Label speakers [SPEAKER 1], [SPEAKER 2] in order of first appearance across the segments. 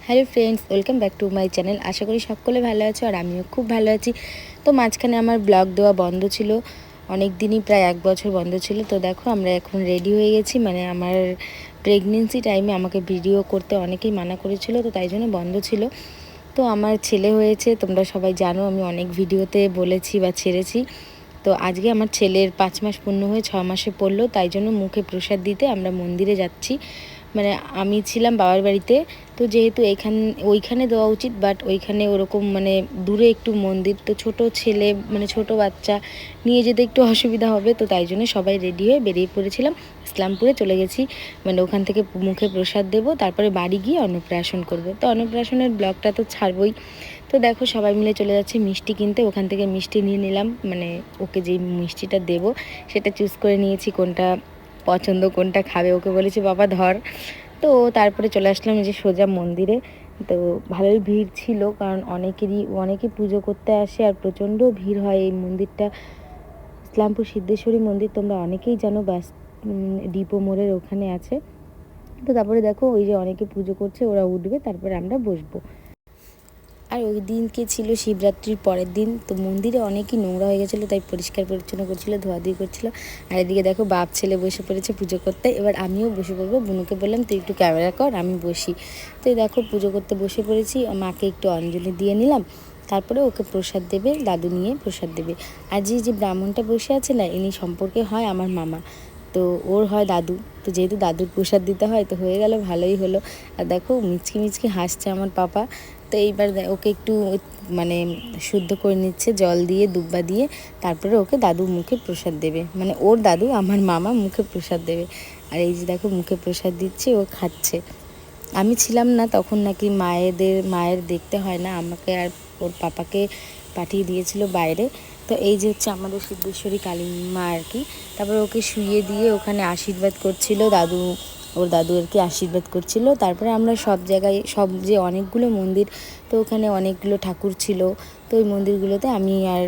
[SPEAKER 1] Hello friends, welcome back to my channel. আশা করি সকলে ভালো আছো আর আমিও খুব ভালো আছি। তো মাঝখানে আমার ব্লগ দেওয়া বন্ধ ছিল, অনেক দিনই, প্রায় 1 বছর বন্ধ ছিল। তো দেখো আমরা এখন রেডি হয়ে গেছি। মানে আমার প্রেগনেন্সি টাইমে আমাকে ভিডিও করতে অনেকেই মানা করেছিল, তো তাই জন্য বন্ধ ছিল। তো আমার ছেলে হয়েছে, তোমরা সবাই জানো, আমি অনেক ভিডিওতে বলেছি বা ছেড়েছি। তো আজকে আমার ছেলের 5 মাস পূর্ণ হয়ে 6 মাসে পড়লো, তাই জন্য মুখে প্রসাদ দিতে আমরা মন্দিরে যাচ্ছি। মানে আমি ছিলাম বাবার বাড়িতে, তো যেহেতু ওইখানে দেওয়া উচিত, বাট ওইখানে ওরকম মানে দূরে একটু মন্দির, তো ছোট ছেলে মানে ছোট বাচ্চা নিয়ে যেতে একটু অসুবিধা হবে, তো তাই জন্য সবাই রেডি হয়ে বেরিয়ে পড়েছিলাম। ইসলামপুরে চলে গেছি, মানে ওখান থেকে মুখে প্রসাদ দেবো, তারপরে বাড়ি গিয়ে অন্নপ্রাশন করব। তো অন্নপ্রাশনের ব্লগটা তো ছাড়বই। তো দেখো সবাই মিলে চলে যাচ্ছে মিষ্টি কিনতে, ওখান থেকে মিষ্টি নিয়ে নিলাম। মানে ওকে যে মিষ্টিটা দেবো সেটা চুজ করে নিয়েছি, কোনটা পছন্দ কোনটা খাবে। ওকে বলেছি বাবা ধর। তো তারপরে চলে আসলাম যে সোজা মন্দিরে। তো ভালোই ভিড় ছিল, কারণ অনেকে পুজো করতে আসে আর প্রচণ্ড ভিড় হয় এই মন্দিরটা। ইসলামপুর সিদ্ধেশ্বরী মন্দির তোমরা অনেকেই জানো, ব্যাস ডিপো মোড়ের ওখানে আছে। তো তারপরে দেখো ওই যে অনেকে পুজো করছে, ওরা উঠবে, তারপরে আমরা বসবো। আর ওই দিনকে ছিল শিবরাত্রির পরের দিন। তো মন্দিরে অনেকই নোংরা হয়ে গেছিলো, তাই পরিষ্কার পরিচ্ছন্ন করছিল, ধোয়াধুয়ি করছিল। আর এদিকে দেখো বাপ ছেলে বসে পড়েছে পুজো করতে। এবার আমিও বসে পড়বো, বুনুকে বললাম তুই একটু ক্যামেরা কর, আমি বসি। তো এই দেখো পুজো করতে বসে পড়েছি, মাকে একটু অঞ্জলি দিয়ে নিলাম। তারপরে ওকে প্রসাদ দেবে, দাদু নিয়ে প্রসাদ দেবে। আর যে ব্রাহ্মণটা বসে আছে না, ইনি সম্পর্কে হয় আমার মামা, তো ওর হয় দাদু। তো যেহেতু দাদুর প্রসাদ দিতে হয়, তো হয়ে গেল, ভালোই হলো। আর দেখো মিচকি মিচকি হাসছে আমার পাপা। তো এইবার ওকে একটু মানে শুদ্ধ করে নিচ্ছে জল দিয়ে, দুব্বা দিয়ে, তারপরে ওকে দাদু মুখে প্রসাদ দেবে। মানে ওর দাদু আমার মামা মুখে প্রসাদ দেবে। আর এই যে দেখো মুখে প্রসাদ দিচ্ছে, ও খাচ্ছে। আমি ছিলাম না তখন, নাকি মায়ের দেখতে হয় না, আমাকে আর ওর পাপাকে পাঠিয়ে দিয়েছিল বাইরে। তো এই যে হচ্ছে আমাদের সিদ্ধেশ্বরী কালী মা আর কি। তারপরে ওকে শুইয়ে দিয়ে ওখানে আশীর্বাদ করছিল দাদু, ওর দাদু আর কি আশীর্বাদ করছিল। তারপরে আমরা সব জায়গায়, সব যে অনেকগুলো মন্দির, তো ওখানে অনেকগুলো ঠাকুর ছিল, তো ওই মন্দিরগুলোতে আমি আর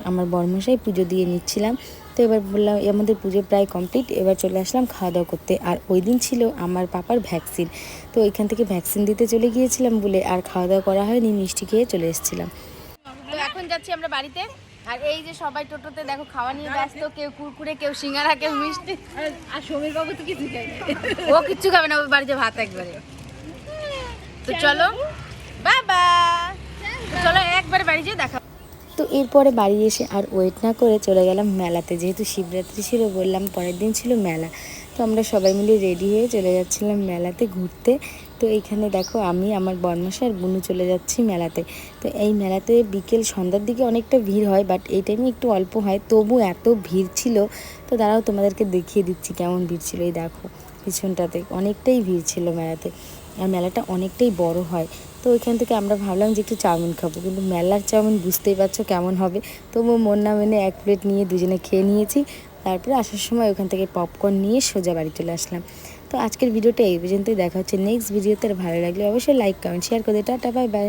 [SPEAKER 1] আমার বড়মশাই পুজো দিয়ে নিচ্ছিলাম। তো এবার বললাম আমাদের পুজো প্রায় কমপ্লিট, এবার চলে আসলাম খাওয়া দাওয়া করতে। আর ওই দিন ছিল আমার পাপার ভ্যাকসিন, তো ওইখান থেকে ভ্যাকসিন দিতে চলে গিয়েছিলাম বলে আর খাওয়া দাওয়া করা হয়নি, মিষ্টি খেয়ে চলে এসেছিলাম। তো এখন যাচ্ছি আমরা বাড়িতে। আর এই যে সবাই টোটোতে দেখো খাওয়া নিয়ে ব্যস্ত, কেউ কুরকুরে, কেউ সিঙ্গারা, কেউ মিষ্টি।
[SPEAKER 2] আর সমীর বাবু তো কিছু খায় না,
[SPEAKER 1] ও কিচ্ছু খাবে না, ও বাড়িতে ভাত একবারে। তো চলো বাবা, চলো একবারে বাড়ি যেয়ে দেখা। তো এরপরে বাড়ি এসে আর ওয়েট না করে চলে গেলাম মেলাতে, যেহেতু শিবরাত্রি ছিল, বললাম পরের দিন ছিল মেলা। তো আমরা সবাই মিলে রেডি হয়ে চলে যাচ্ছিলাম মেলাতে ঘুরতে। তো এইখানে দেখো আমি, আমার বর্মশাই আর বুনু চলে যাচ্ছি মেলাতে। তো এই মেলাতে বিকেল সন্ধ্যার দিকে অনেকটা ভিড় হয়, বাট এই টাইমে একটু অল্প হয়, তবু এত ভিড় ছিল। তো দাঁড়াও তোমাদেরকে দেখিয়ে দিচ্ছি কেমন ভিড় ছিল। এই দেখো পিছনটাতে অনেকটাই ভিড় ছিল মেলাতে, আর মেলাটা অনেকটাই বড় হয়। তো ওইখান থেকে আমরা ভাবলাম যে একটু চাউমিন খাবো, কিন্তু মেলার চাউমিন বুঝতেই পারছো কেমন হবে। তবু মন না মেনে 1 প্লেট নিয়ে দুজনে খেয়ে নিয়েছি। তারপরে আসার সময় ওখান থেকে পপকর্ন নিয়ে সোজা বাড়ি চলে আসলাম। তো আজকের ভিডিওটা এই পর্যন্তই, দেখা হচ্ছে নেক্সট ভিডিওতে। ভালো লাগলে অবশ্যই লাইক, কমেন্ট, শেয়ার করে দিও। Tata, bye bye.